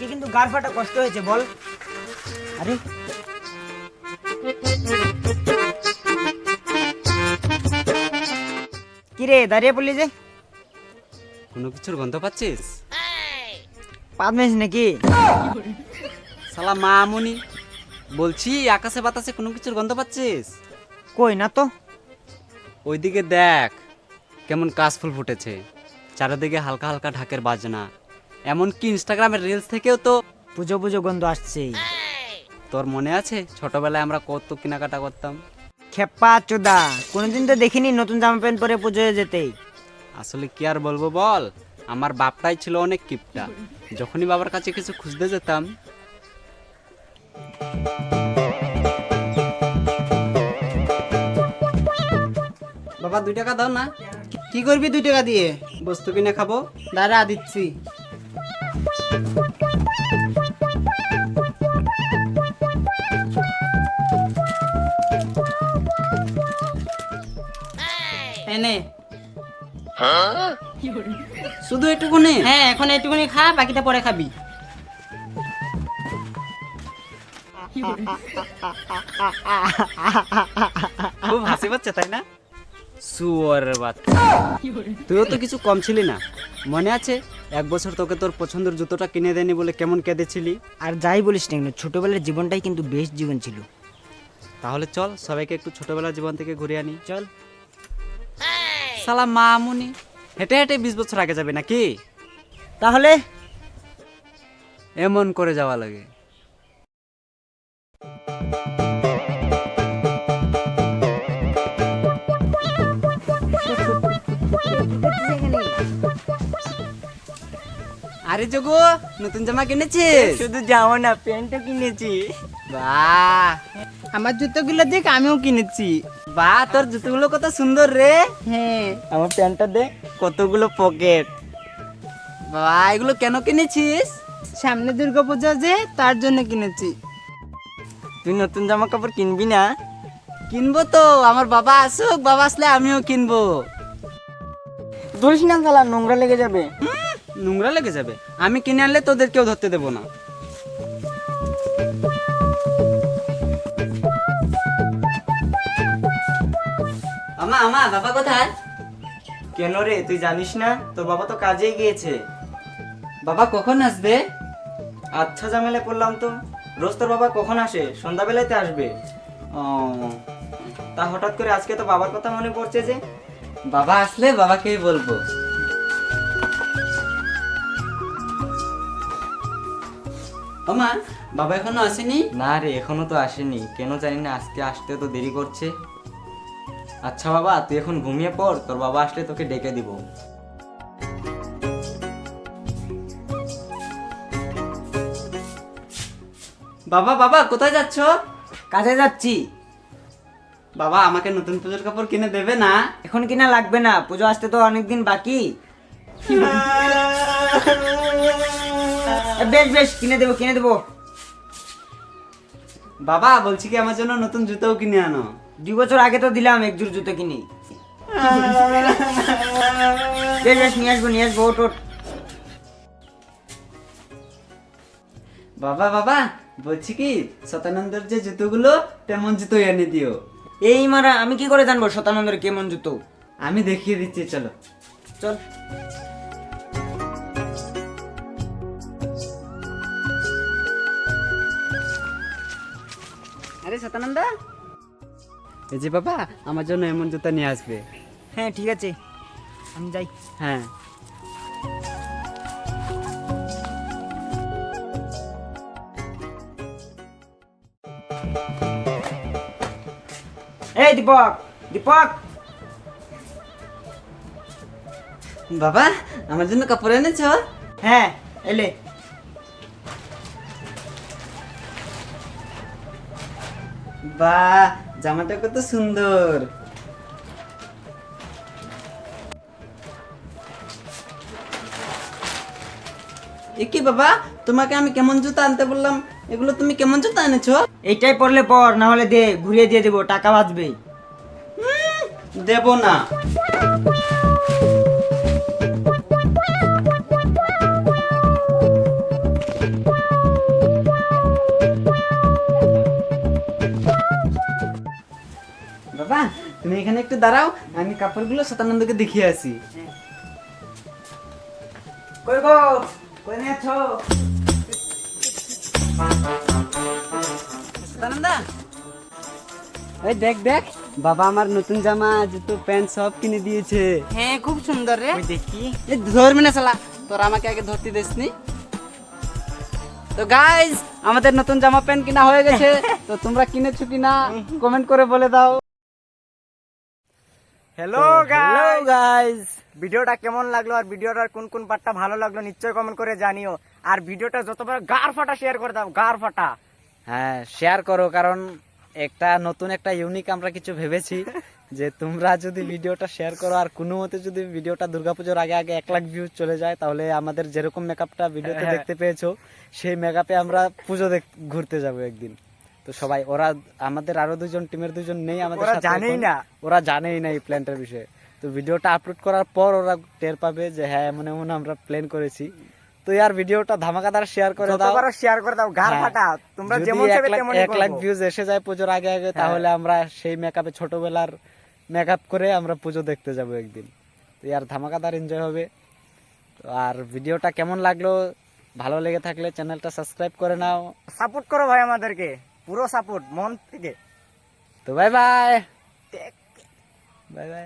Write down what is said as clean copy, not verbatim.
আজকে কিন্তু গাড় ফাটা কষ্ট হয়েছে বল। আরে কিরে দাঁড়িয়ে পড়লি যে? কোনো কিছুর গন্ধ পাচ্ছিস? পাদ মেস নাকি? শালা মামুনি, বলছি আকাশে বাতাসে কোনো কিছুর গন্ধ পাচ্ছিস? কই না তো। ওইদিকে দেখ কেমন কাশফুল ফুটেছে, চারিদিকে হালকা হালকা ঢাকের বাজনা, এমনকি ইনস্টাগ্রামের রিলস থেকেও তো পুজো পুজো গন্ধ আসছে। তোর মনে আছে ছোটবেলায় আমরা কত কেনাকাটা করতাম? খেপা চোদা, কোনোদিন তো দেখিনি নতুন জামা প্যান্ট পরে পুজোয় যেতে। আসলে কি আর বলবো বল, আমার বাপটাই ছিল অনেক কিপটা। যখনই বাবার কাছে কিছু খুঁজতে যেতাম, বাবা 2 টাকা দাও না। কি করবি 2 টাকা দিয়ে? বস্তু কিনে খাবো। দাঁড়া দিচ্ছি। এনে শুধু এটুকুনি? হ্যাঁ, এখন এইটুকুনি খা, বাকিটা পরে খাবি। খুব হাসি পাচ্ছে তাই না? শুয়োরের বাচ্চা, তুইও তো কিছু কম ছিলি না। মনে আছে 1 বছর তোকে তোর পছন্দের জুতোটা কিনে দেয়নি বলে কেমন কেঁদেছিলি? আর যাই বলিস না কেন, ছোটবেলার জীবনটাই কিন্তু বেস্ট জীবন ছিল। তাহলে চল সবাইকে একটু ছোটবেলার জীবন থেকে ঘুরে আনি। চল। শালা মামুনি, হেঁটে হেঁটে 20 বছর আগে যাবে নাকি? তাহলে এমন করে যাওয়া লাগে। আরে যোগু, নতুন জামা কিনেছিস? শুধু যাও না, প্যান্টও কিনেছি। বাহ আমার জুতোগুলো দেখ, আমিও কিনেছি। বাহ, তোর জুতোগুলো কত সুন্দর রে। হ্যাঁ, আমার প্যান্টটা দেখ, কতগুলো পকেট। বাহ, এগুলো কেন কিনেছিস? সামনে দুর্গাপূজা যে, তার জন্য কিনেছি। তুই নতুন জামা কাপড় কিনবি না? কিনবো তো, আমার বাবা আসুক, বাবা আসলে আমিও কিনবো। ধরিস না শালা, নোংরা লেগে যাবে। নোংরা লেগে যাবে? আমি কিনে আনলে তোদের কেউ ধরতে দেবো না। আমা বাবা কোথায়? কেন রে, তুই জানিস না? তোর বাবা তো কাজেই গিয়েছে। বাবা কখন আসবে? আচ্ছা ঝামেলায় পড়লাম তো। রোজ তোর বাবা কখন আসে? সন্ধ্যাবেলাতে আসবে। ও, তা হঠাৎ করে আজকে তো বাবার কথা মনে পড়ছে যে? বাবা আসলে বাবাকেই বলবো। আমা, বাবা এখনো আসেনি? না রে, এখনো তো আসেনি। কেন জানি না, আজকে আসতে তো দেরি করছে। আচ্ছা বাবা, তুই এখন ঘুমিয়ে পড়, তোর বাবা আসলে তোকে ডেকে দিব। বাবা বাবা কোথায় যাচ্ছ? কাজে যাচ্ছি। বাবা আমাকে নতুন পুজোর কাপড় কিনে দেবে না? এখন কিনা লাগবে না, পুজো আসতে তো অনেকদিন বাকি। বেশ বেশ, কিনে দেবো কিনে দেবো। বাবা বলছি কি আমার জন্য নতুন জুতোও কিনে আনো। 2 বছর আগে তো দিলাম এক জোড় জুতো কিনে। বেশ বেশ, নিয়ে আসবো নিয়ে আসবো, ওট ওট। বাবা বাবা বলছি কি, শতানন্দের যে জুতোগুলো তেমন জুতোই এনে দিও। এই মারা, আমি কি করে জানবো শতানন্দের কেমন জুতো? আমি দেখিয়ে দিচ্ছি, চলো। চল। আরে শতানন্দা, এই যে বাবা আমার জন্য এমন জুতা নিয়ে আসবে। হ্যাঁ ঠিক আছে, আমি যাই। হ্যাঁ। এই দীপক, দীপক। বাবা আমার জন্য কাপড় এনেছো? হ্যাঁ এলে। বাহ, জামাটা কত সুন্দর। এ কি বাবা, তোমাকে আমি কেমন জুতা আনতে বললাম, এগুলো তুমি কেমন জুতা এনেছো? এইটাই পড়লে পর, না হলে দে, ঘুরিয়ে দিয়ে দেবো, টাকা বাঁচবে। দেব না। তুমি এখানে একটু দাঁড়াও, আমি কাপড়গুলো শতানন্দকে দেখিয়ে আসি। কই গো, কই নিয়েছো? শতানন্দা, এই দেখ দেখ, বাবা আমার নতুন জামা জুতো প্যান্ট সব কিনে দিয়েছে। হ্যাঁ খুব সুন্দর রে। ওই দেখি। এই ধরবি না শালা, তোরা আমাকে আগে ধরতে দিসনি। তো গাইস, আমাদের নতুন জামা প্যান্ট কিনা হয়ে গেছে। তো তোমরা কিনেছো কিনা কমেন্ট করে বলে দাও। হ্যালো গাইস, ভিডিওটা কেমন লাগলো আর ভিডিওটার কোন কোন পার্টটা ভালো লাগলো নিশ্চয়ই কমেন্ট করে জানিও। আর ভিডিওটা যতবার গার ফাটা শেয়ার করে দাও, গার ফাটা। হ্যাঁ, শেয়ার করো, কারণ একটা নতুন একটা ইউনিক আমরা কিছু ভেবেছি যে তোমরা যদি ভিডিওটা শেয়ার করো আর কোনো মতে যদি ভিডিওটা দুর্গাপুজোর আগে আগে 1 লাখ ভিউজ চলে যায়, তাহলে আমাদের যেরকম মেকআপটা ভিডিওতে দেখতে পেয়েছো সেই মেকআপে আমরা পুজো ঘুরতে যাব একদিন। তো সবাই, ওরা আমাদের আরো দুজন টিমের দুজন নেই আমাদের ওরা সাথে জানেই এখন। না। ওরা জানেই না এই প্ল্যানটার বিষয়ে। তো ভিডিওটা আপলোড করার পর ওরা টের পাবে যে হ্যাঁ এমন এমন আমরা প্ল্যান করেছি। তো ইয়ার ভিডিওটা ধামাকাদার শেয়ার করে দাও। যতবার শেয়ার করে দাও, গার হ্যাঁ। ফাটা। তোমরা যদি যেমন চাইবে তেমনই 1 লাখ করবো। ভিউজ এসে যায় পুজোর আগে আগে, তাহলে আমরা সেই মেকআপে ছোটবেলার মেকআপ করে আমরা পুজো দেখতে যাব একদিন। তো আর ধামাকাদার এনজয় হবে। তো আর ভিডিওটা কেমন লাগলো, ভালো লেগে থাকলে চ্যানেলটা সাবস্ক্রাইব করে নাও। সাপোর্ট করো ভাই আমাদেরকে, পুরো সাপোর্ট মন থেকে। তো বাই বাই বাই বাই।